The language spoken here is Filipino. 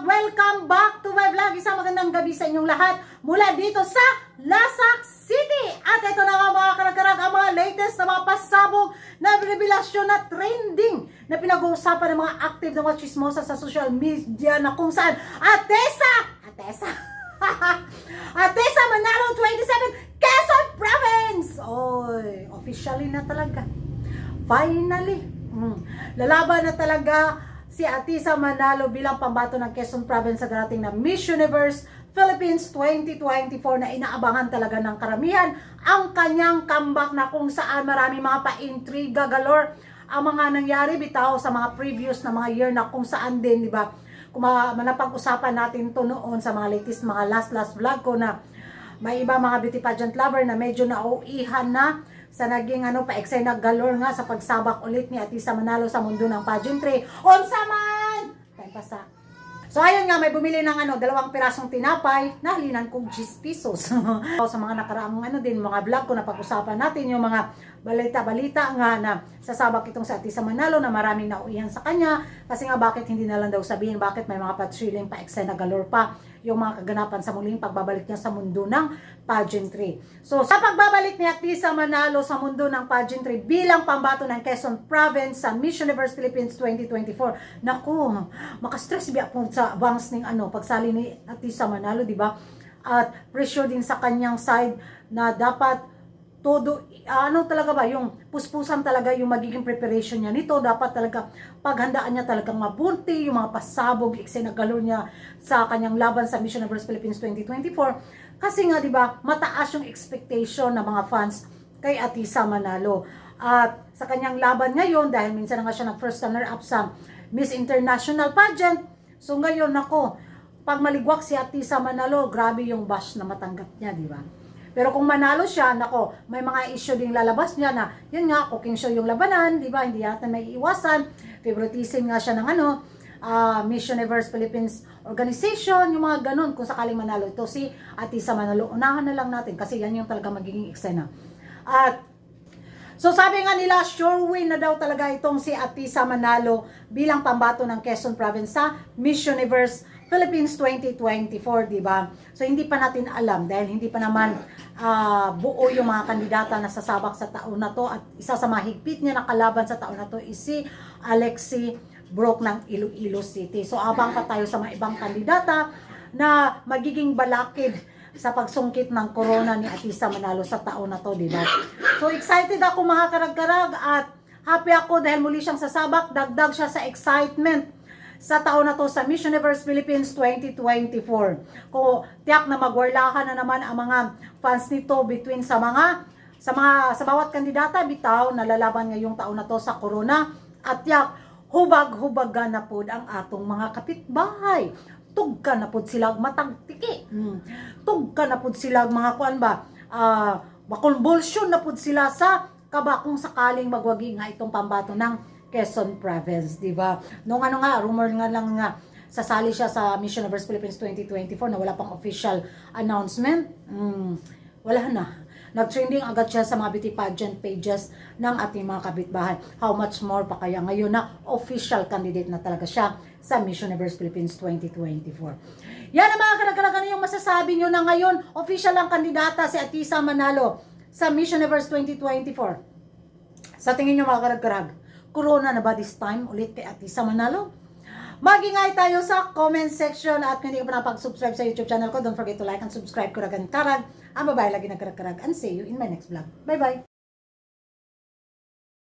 karag-karag, welcome back to my vlog. Isang magandang gabi sa inyong lahat mula dito sa Lasak City. At ito na nga mga karag-karag, ang mga latest na mga pasabog na revelasyon na trending na pinag-uusapan ng mga active na mga chismosa sa social media na kung saan Atesa Manalo 27 Quezon Province. Oy, officially na talaga. Finally, lalaban na talaga si Atisa Manalo bilang pambato ng Quezon Province sa darating na Miss Universe Philippines 2024 na inaabangan talaga ng karamihan ang kanyang comeback na kung saan marami mga pa-intriga galore ang mga nangyari bitaw sa mga previous na mga year na kung saan din, di ba? Kung napag-usapan natin to noon sa mga latest, mga last vlog ko na may iba mga beauty pageant lover na medyo nauihan na sa naging pa-eksena galore nga sa pagsabak ulit ni Atisa Manalo sa mundo ng pageantry. Unsa man! Time pasa. So ayun nga, may bumili ng 2 pirasong tinapay na halinan kong 10 pesos. Sa mga nakaraang mga vlog ko na pag-usapan natin yung mga balita nga na sasabak itong sa Atisa Manalo na maraming nauihan sa kanya kasi nga bakit hindi na lang daw sabihin bakit may mga patriling pa-eksena galore pa yung mga kaganapan sa muling pagbabalik niya sa mundo ng pageantry. So, sa pagbabalik ni Atisa Manalo sa mundo ng pageantry bilang pambato ng Quezon Province sa Miss Universe Philippines 2024, naku, makastress biya po sa bangs ng pagsali ni Atisa Manalo, di ba? At pressure din sa kanyang side na dapat todo, talaga ba, yung puspusan talaga yung magiging preparation niya nito. Dapat talaga paghandaan niya talagang mabuti, yung mga pasabog, eksena galore niya sa kanyang laban sa Miss Universe Philippines 2024. Kasi nga, di ba, mataas yung expectation ng mga fans kay Atisa Manalo. At sa kanyang laban ngayon, dahil minsan na nga siya nag-first runner-up sa Miss International Pageant, so ngayon, ako, pag maligwak si Atisa Manalo, grabe yung bash na matanggap niya, di ba? Pero kung manalo siya, nako, may mga issue ding lalabas niya na, yun nga, cooking show yung labanan, di ba? Hindi yata may iwasan. Favoritism nga siya ng Miss Universe Philippines Organization, yung mga ganun, kung sakaling manalo ito si Atisa Manalo. Unahan na lang natin kasi yan yung talaga magiging eksena. At, so sabi nga nila, sure win na daw talaga itong si Atisa Manalo bilang pambato ng Quezon Province sa Miss Universe Philippines 2024, di ba? So hindi pa natin alam dahil hindi pa naman buo yung mga kandidata na sasabak sa taon na to at isa sa mahigpit niya na kalaban sa taon na to is si Alexi Brooke ng Iloilo City. So abang pa tayo sa mga ibang kandidata na magiging balakid sa pagsungkit ng corona ni Atisa Manalo sa taon na to, di ba? So excited ako mga karag-karag at happy ako dahil muli siyang sasabak, dagdag siya sa excitement sa taon na to sa Miss Universe Philippines 2024. Kung tiyak na magwarlahan na naman ang mga fans nito between sa bawat kandidata bitaw na lalaban ngayong taon na to sa corona at tiyak hubag-hubagan na po ang atong mga kapitbahay. Tugka na po sila matagtiki. Tugka na po sila mga kuan ba? Makonvulsyon na po sila sa kaba kung sakaling magwagi nga itong pambato ng Quezon Province, di ba? Nung rumor nga lang nga sasali siya sa Miss Universe Philippines 2024 na wala pang official announcement. Wala na. Nag-trending agad siya sa mga beauty pageant pages ng ating mga kabitbahay. How much more pa kaya ngayon na official candidate na talaga siya sa Miss Universe Philippines 2024. Yan ang mga karag-karag, yung masasabi nyo na ngayon official ang kandidata si Atisa Manalo sa Miss Universe 2024. Sa tingin nyo mga karag-karag, corona na ba this time ulit kay Atisa Manalo? Mag-ingay tayo sa comment section at kung hindi ka pa napag-subscribe sa YouTube channel ko, don't forget to like and subscribe. Kuragan-karag. Ang babae lagi nagkarag-karag and see you in my next vlog. Bye-bye!